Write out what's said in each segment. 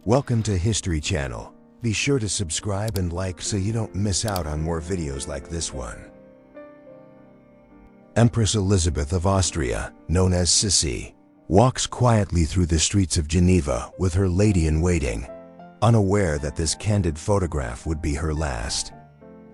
Welcome to History Channel. Be sure to subscribe and like so you don't miss out on more videos like this one. Empress Elisabeth of Austria, known as Sisi, walks quietly through the streets of Geneva with her lady-in-waiting, unaware that this candid photograph would be her last.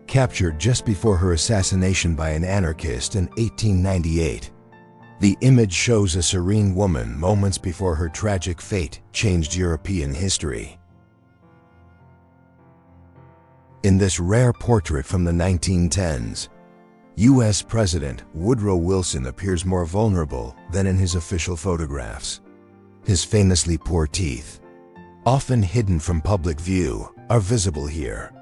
Captured just before her assassination by an anarchist in 1898, the image shows a serene woman moments before her tragic fate changed European history. In this rare portrait from the 1910s, US President Woodrow Wilson appears more vulnerable than in his official photographs. His famously poor teeth, often hidden from public view, are visible here,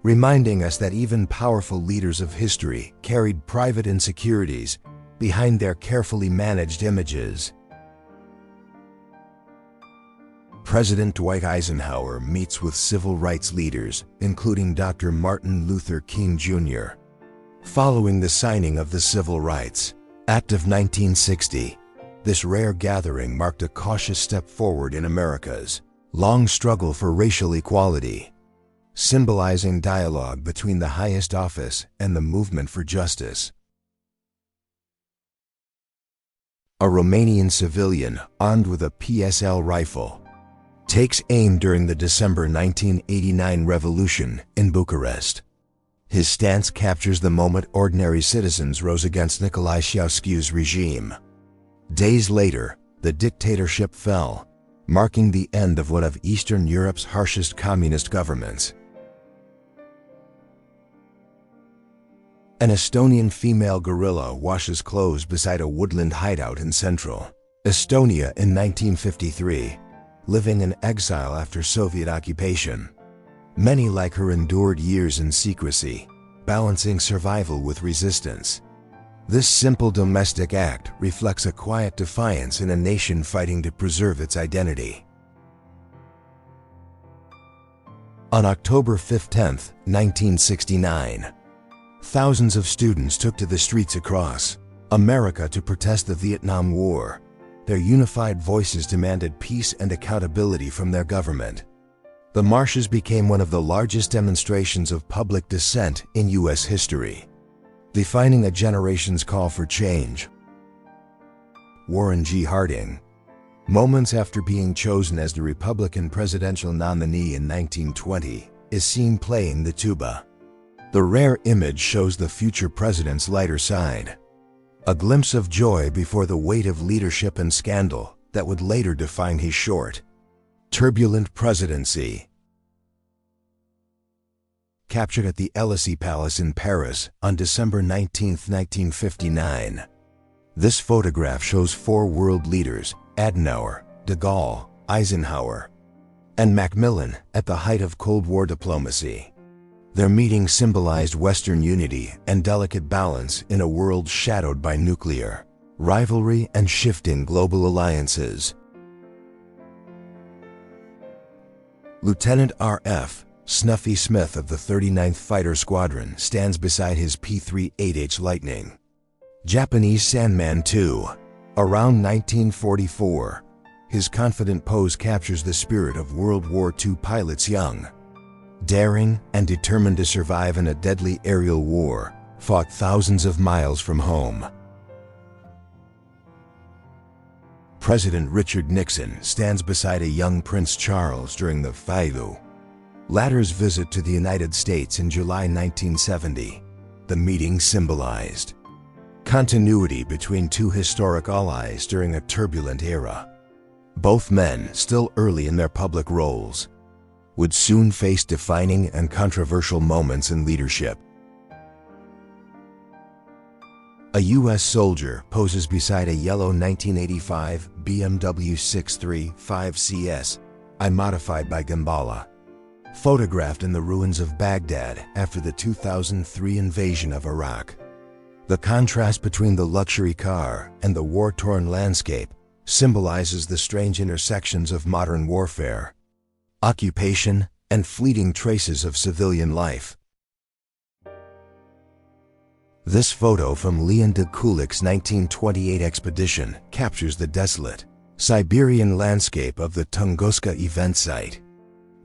reminding us that even powerful leaders of history carried private insecurities behind their carefully managed images. President Dwight Eisenhower meets with civil rights leaders, including Dr. Martin Luther King Jr. Following the signing of the Civil Rights Act of 1960, this rare gathering marked a cautious step forward in America's long struggle for racial equality, symbolizing dialogue between the highest office and the movement for justice. A Romanian civilian armed with a PSL rifle takes aim during the December 1989 revolution in Bucharest. His stance captures the moment ordinary citizens rose against Nicolae Ceausescu's regime. Days later, the dictatorship fell, marking the end of one of Eastern Europe's harshest communist governments. An Estonian female guerrilla washes clothes beside a woodland hideout in central Estonia in 1953, living in exile after Soviet occupation. Many like her endured years in secrecy, balancing survival with resistance. This simple domestic act reflects a quiet defiance in a nation fighting to preserve its identity. On October 15, 1969, thousands of students took to the streets across America to protest the Vietnam War. Their unified voices demanded peace and accountability from their government. The marches became one of the largest demonstrations of public dissent in U.S. history, defining a generation's call for change. Warren G. Harding, moments after being chosen as the Republican presidential nominee in 1920, is seen playing the tuba. The rare image shows the future president's lighter side, a glimpse of joy before the weight of leadership and scandal that would later define his short, turbulent presidency. Captured at the Élysée Palace in Paris on December 19, 1959. This photograph shows four world leaders, Adenauer, de Gaulle, Eisenhower, and Macmillan, at the height of Cold War diplomacy. Their meeting symbolized Western unity and delicate balance in a world shadowed by nuclear rivalry and shifting global alliances. Lieutenant R.F. Snuffy Smith of the 39th Fighter Squadron stands beside his P-38H Lightning. Japanese Sandman II. Around 1944, his confident pose captures the spirit of World War II pilots young, daring and determined to survive in a deadly aerial war, fought thousands of miles from home. President Richard Nixon stands beside a young Prince Charles during the Faidu latter's visit to the United States in July 1970. The meeting symbolized continuity between two historic allies during a turbulent era. Both men, still early in their public roles, would soon face defining and controversial moments in leadership. A U.S. soldier poses beside a yellow 1985 BMW 635 CS, modified by Gaulle, photographed in the ruins of Baghdad after the 2003 invasion of Iraq. The contrast between the luxury car and the war-torn landscape symbolizes the strange intersections of modern warfare, occupation, and fleeting traces of civilian life. This photo from Leon de Kulik's 1928 expedition captures the desolate Siberian landscape of the Tunguska event site.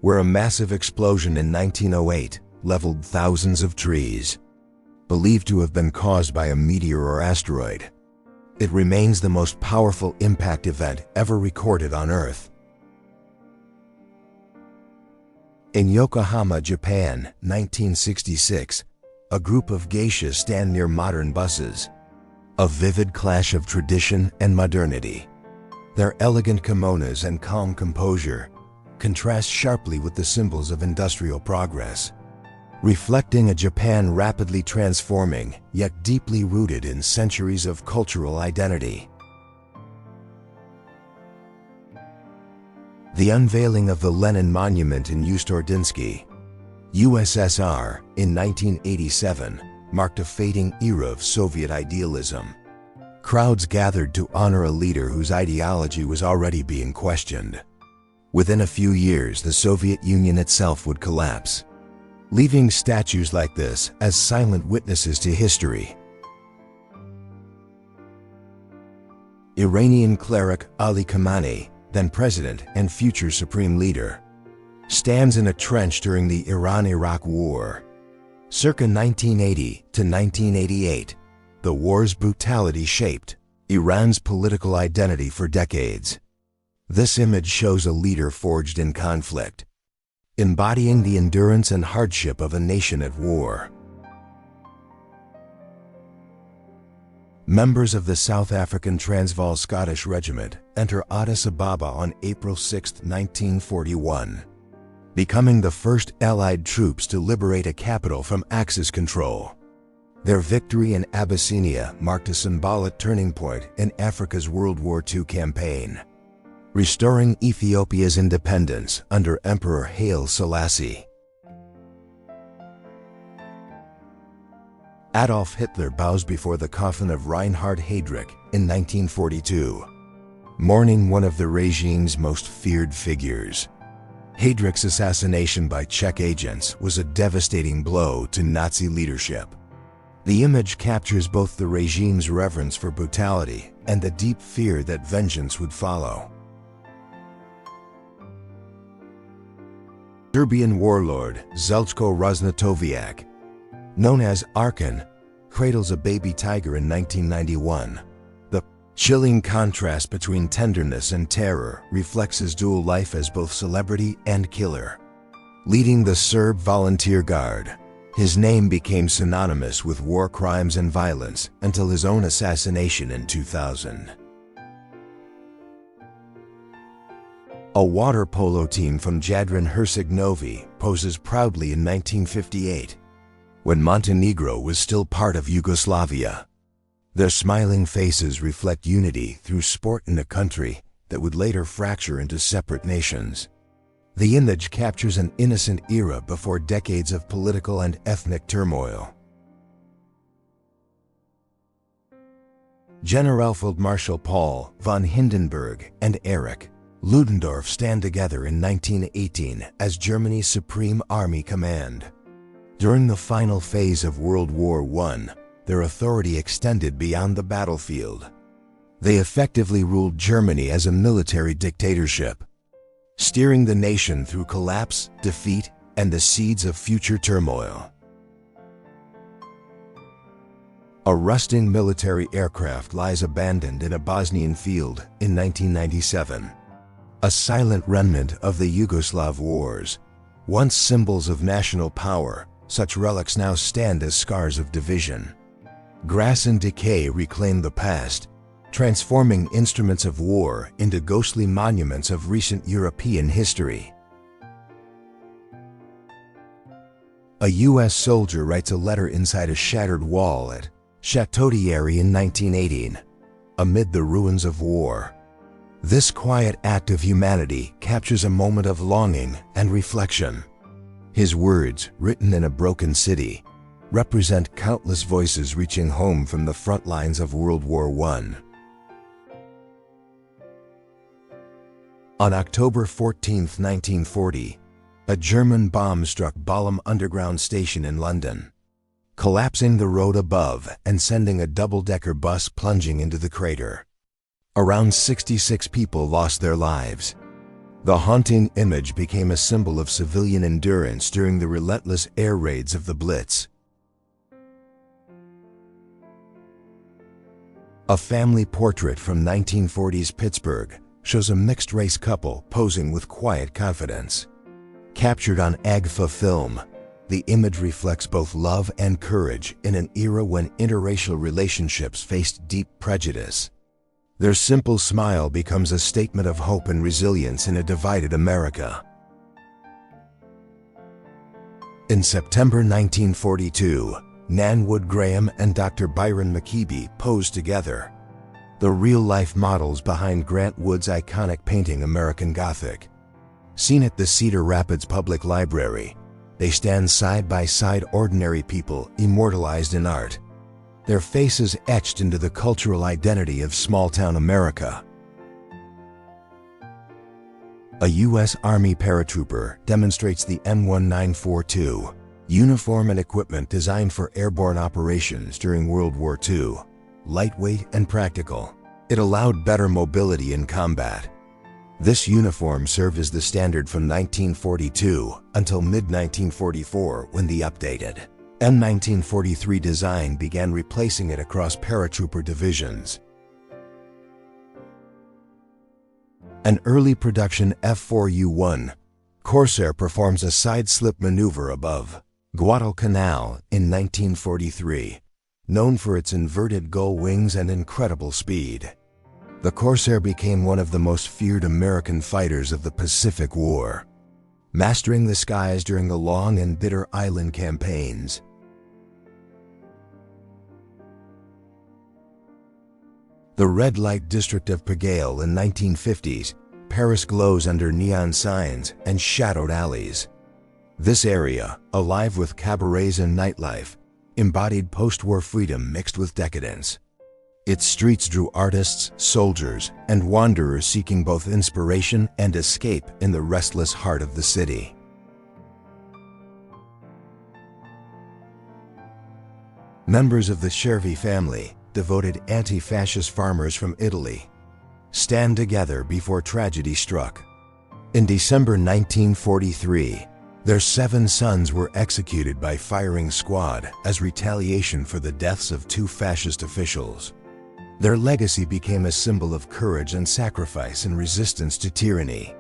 where a massive explosion in 1908 leveled thousands of trees. Believed to have been caused by a meteor or asteroid, it remains the most powerful impact event ever recorded on Earth. In Yokohama, Japan, 1966, a group of geishas stand near modern buses, a vivid clash of tradition and modernity. Their elegant kimonos and calm composure contrast sharply with the symbols of industrial progress, reflecting a Japan rapidly transforming, yet deeply rooted in centuries of cultural identity. The unveiling of the Lenin Monument in Ust-Ordinsky, USSR, in 1987 marked a fading era of Soviet idealism. Crowds gathered to honor a leader whose ideology was already being questioned. Within a few years, the Soviet Union itself would collapse, leaving statues like this as silent witnesses to history. Iranian cleric Ali Khamenei, then president and future supreme leader, stands in a trench during the Iran-Iraq War. Circa 1980 to 1988, the war's brutality shaped Iran's political identity for decades. This image shows a leader forged in conflict, embodying the endurance and hardship of a nation at war. Members of the South African Transvaal Scottish Regiment enter Addis Ababa on April 6, 1941, becoming the first Allied troops to liberate a capital from Axis control. Their victory in Abyssinia marked a symbolic turning point in Africa's World War II campaign, restoring Ethiopia's independence under Emperor Haile Selassie. Adolf Hitler bows before the coffin of Reinhard Heydrich in 1942, mourning one of the regime's most feared figures. Heydrich's assassination by Czech agents was a devastating blow to Nazi leadership. The image captures both the regime's reverence for brutality and the deep fear that vengeance would follow. Serbian warlord Željko Ražnatović, known as Arkan, cradles a baby tiger in 1991. The chilling contrast between tenderness and terror reflects his dual life as both celebrity and killer. Leading the Serb Volunteer Guard, his name became synonymous with war crimes and violence until his own assassination in 2000. A water polo team from Jadran Herceg-Novi poses proudly in 1958, when Montenegro was still part of Yugoslavia. Their smiling faces reflect unity through sport in a country that would later fracture into separate nations. The image captures an innocent era before decades of political and ethnic turmoil. Generalfeldmarschall Paul von Hindenburg and Erich Ludendorff stand together in 1918 as Germany's Supreme Army Command. During the final phase of World War I, their authority extended beyond the battlefield. They effectively ruled Germany as a military dictatorship, steering the nation through collapse, defeat, and the seeds of future turmoil. A rusting military aircraft lies abandoned in a Bosnian field in 1997. A silent remnant of the Yugoslav wars. Once symbols of national power, such relics now stand as scars of division. Grass and decay reclaim the past, transforming instruments of war into ghostly monuments of recent European history. A U.S. soldier writes a letter inside a shattered wall at Chateau Thierry in 1918, amid the ruins of war. This quiet act of humanity captures a moment of longing and reflection. His words, written in a broken city, represent countless voices reaching home from the front lines of World War I. On October 14, 1940, a German bomb struck Balham Underground Station in London, collapsing the road above and sending a double-decker bus plunging into the crater. Around 66 people lost their lives. The haunting image became a symbol of civilian endurance during the relentless air raids of the Blitz. A family portrait from 1940s Pittsburgh shows a mixed-race couple posing with quiet confidence. Captured on Agfa film, the image reflects both love and courage in an era when interracial relationships faced deep prejudice. Their simple smile becomes a statement of hope and resilience in a divided America. In September 1942, Nan Wood Graham and Dr. Byron McKeeby posed together, the real-life models behind Grant Wood's iconic painting American Gothic. Seen at the Cedar Rapids Public Library, they stand side by side, ordinary people immortalized in art, their faces etched into the cultural identity of small-town America. A U.S. Army paratrooper demonstrates the M1942, uniform and equipment designed for airborne operations during World War II. Lightweight and practical, it allowed better mobility in combat. This uniform served as the standard from 1942 until mid-1944, when the updated M1943 design began replacing it across paratrooper divisions. An early production F-4U-1 Corsair performs a side-slip maneuver above Guadalcanal in 1943, known for its inverted gull wings and incredible speed. The Corsair became one of the most feared American fighters of the Pacific War, mastering the skies during the long and bitter island campaigns. The red light district of Pigalle in 1950s, Paris glows under neon signs and shadowed alleys. This area, alive with cabarets and nightlife, embodied post-war freedom mixed with decadence. Its streets drew artists, soldiers, and wanderers seeking both inspiration and escape in the restless heart of the city. Members of the Cervi family, devoted anti-fascist farmers from Italy, stand together before tragedy struck. In December 1943, their 7 sons were executed by firing squad as retaliation for the deaths of 2 fascist officials. Their legacy became a symbol of courage and sacrifice in resistance to tyranny.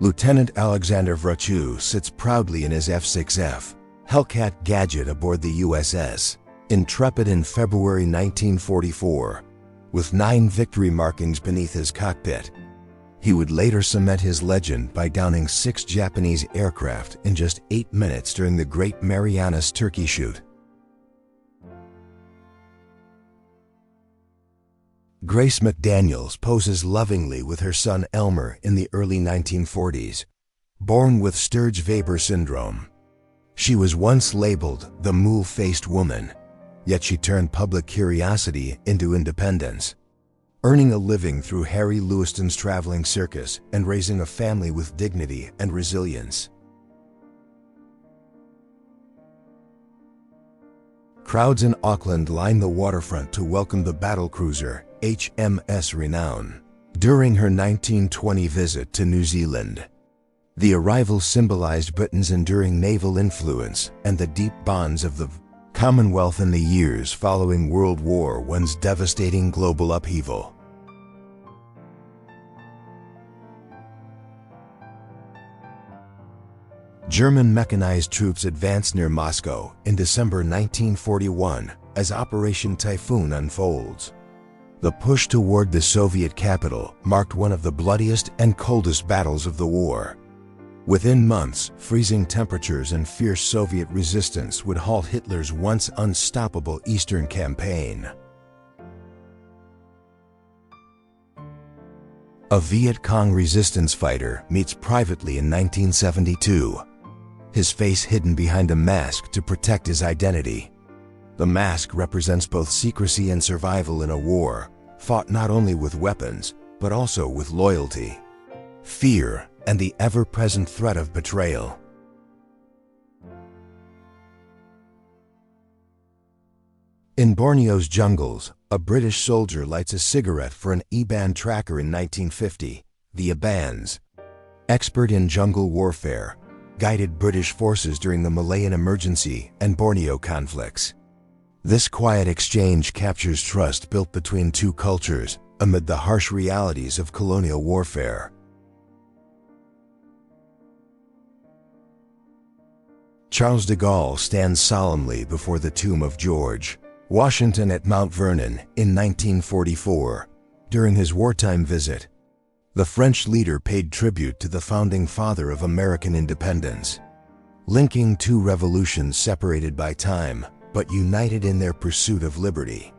Lieutenant Alexander Vrachu sits proudly in his F-6F Hellcat Gadget aboard the USS Intrepid in February 1944, with 9 victory markings beneath his cockpit. He would later cement his legend by downing 6 Japanese aircraft in just 8 minutes during the Great Marianas Turkey Shoot. Grace McDaniels poses lovingly with her son Elmer in the early 1940s, born with Sturge-Weber syndrome. She was once labeled the mule-faced woman, yet she turned public curiosity into independence, earning a living through Harry Lewiston's traveling circus and raising a family with dignity and resilience. Crowds in Auckland line the waterfront to welcome the battlecruiser HMS Renown during her 1920 visit to New Zealand. The arrival symbolized Britain's enduring naval influence and the deep bonds of the Commonwealth in the years following World War I's devastating global upheaval. German mechanized troops advanced near Moscow in December 1941 as Operation Typhoon unfolds. The push toward the Soviet capital marked one of the bloodiest and coldest battles of the war. Within months, freezing temperatures and fierce Soviet resistance would halt Hitler's once unstoppable Eastern campaign. A Viet Cong resistance fighter meets privately in 1972, his face hidden behind a mask to protect his identity. The mask represents both secrecy and survival in a war fought not only with weapons, but also with loyalty, fear, and the ever-present threat of betrayal. In Borneo's jungles, A British soldier lights a cigarette for an E-band tracker in 1950. The Abans, expert in jungle warfare, guided British forces during the Malayan Emergency and Borneo conflicts. This quiet exchange captures trust built between two cultures amid the harsh realities of colonial warfare. Charles de Gaulle stands solemnly before the tomb of George Washington at Mount Vernon in 1944. During his wartime visit, the French leader paid tribute to the founding father of American independence, linking two revolutions separated by time but united in their pursuit of liberty.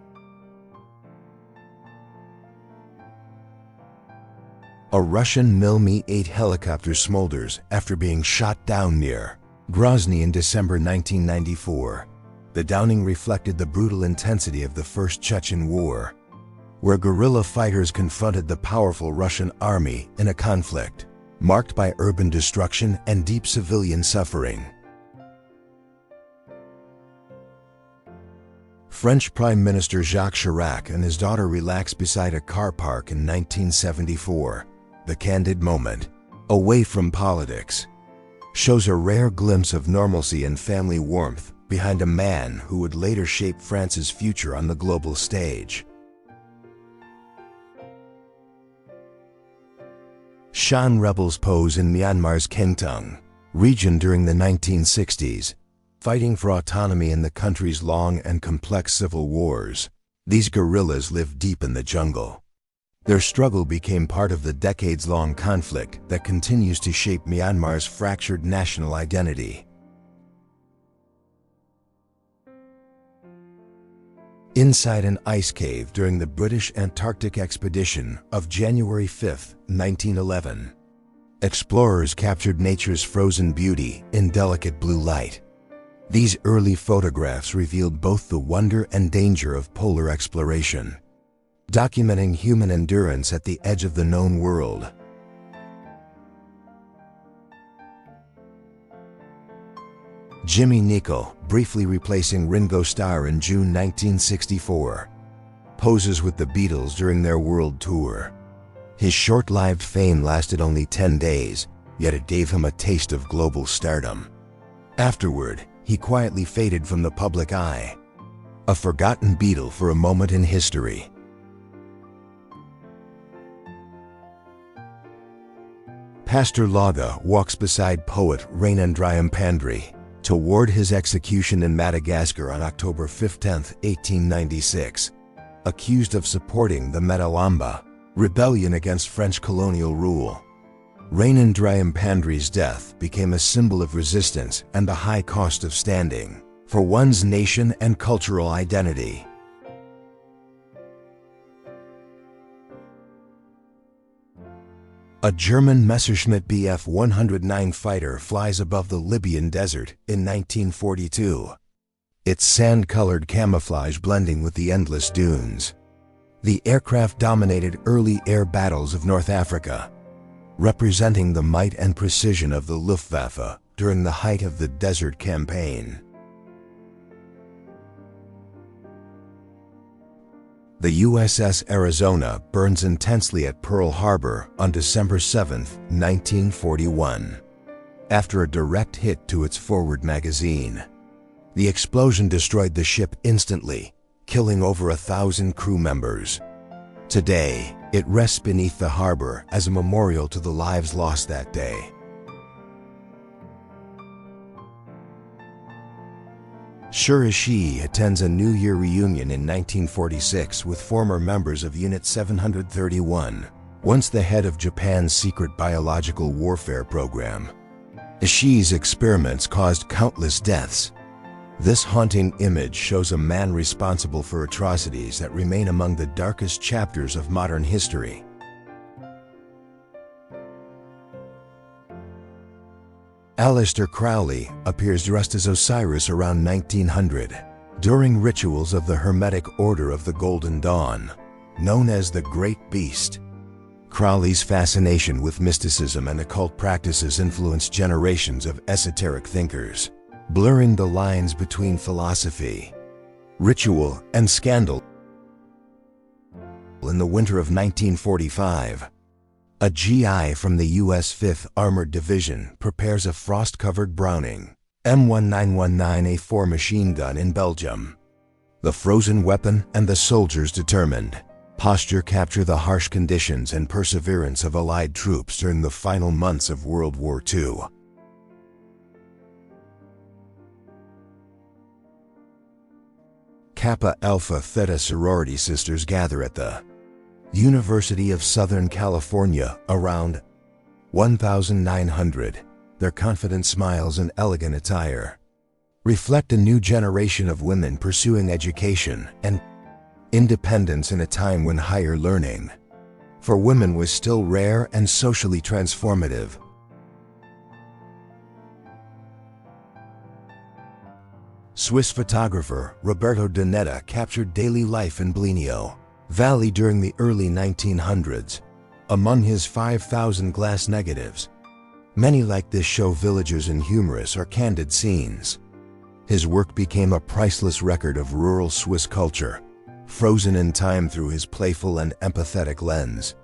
A Russian Mi-8 helicopter smolders after being shot down near Grozny in December 1994. The downing reflected the brutal intensity of the First Chechen War, where guerrilla fighters confronted the powerful Russian army in a conflict marked by urban destruction and deep civilian suffering. French Prime Minister Jacques Chirac and his daughter relax beside a car park in 1974. The candid moment, away from politics, shows a rare glimpse of normalcy and family warmth behind a man who would later shape France's future on the global stage. Shan rebels pose in Myanmar's Kengtung region during the 1960s, fighting for autonomy in the country's long and complex civil wars. These guerrillas lived deep in the jungle. Their struggle became part of the decades-long conflict that continues to shape Myanmar's fractured national identity. Inside an ice cave during the British Antarctic expedition of January 5, 1911, explorers captured nature's frozen beauty in delicate blue light. These early photographs revealed both the wonder and danger of polar exploration, documenting human endurance at the edge of the known world. Jimmy Nicol, briefly replacing Ringo Starr in June 1964, poses with the Beatles during their world tour. His short-lived fame lasted only 10 days, yet it gave him a taste of global stardom. Afterward, he quietly faded from the public eye, a forgotten Beatle for a moment in history. Pastor Laga walks beside poet Rainandriam Pandri toward his execution in Madagascar on October 15, 1896, accused of supporting the Metalamba rebellion against French colonial rule. Rainandriam Pandri's death became a symbol of resistance and the high cost of standing for one's nation and cultural identity. A German Messerschmitt Bf 109 fighter flies above the Libyan desert in 1942, its sand-colored camouflage blending with the endless dunes. The aircraft dominated early air battles of North Africa, representing the might and precision of the Luftwaffe during the height of the Desert Campaign. The USS Arizona burns intensely at Pearl Harbor on December 7, 1941, after a direct hit to its forward magazine. The explosion destroyed the ship instantly, killing over 1,000 crew members. Today, it rests beneath the harbor as a memorial to the lives lost that day. Shurishi attends a New Year reunion in 1946 with former members of Unit 731, once the head of Japan's secret biological warfare program. Ishii's experiments caused countless deaths. This haunting image shows a man responsible for atrocities that remain among the darkest chapters of modern history. Aleister Crowley appears dressed as Osiris around 1900 during rituals of the Hermetic Order of the Golden Dawn, known as the Great Beast. Crowley's fascination with mysticism and occult practices influenced generations of esoteric thinkers, blurring the lines between philosophy, ritual, and scandal. Capsule in the winter of 1945. A GI from the US 5th Armored Division prepares a frost-covered Browning M1919A4 machine gun in Belgium. The frozen weapon and the soldiers' determined posture capture the harsh conditions and perseverance of Allied troops during the final months of World War II. Kappa Alpha Theta sorority sisters gather at the University of Southern California, around 1,900. Their confident smiles and elegant attire reflect a new generation of women pursuing education and independence in a time when higher learning for women was still rare and socially transformative. Swiss photographer Roberto de Netta captured daily life in Blenio Valley during the early 1900s. Among his 5,000 glass negatives, many like this show villagers in humorous or candid scenes. His work became a priceless record of rural Swiss culture, frozen in time through his playful and empathetic lens.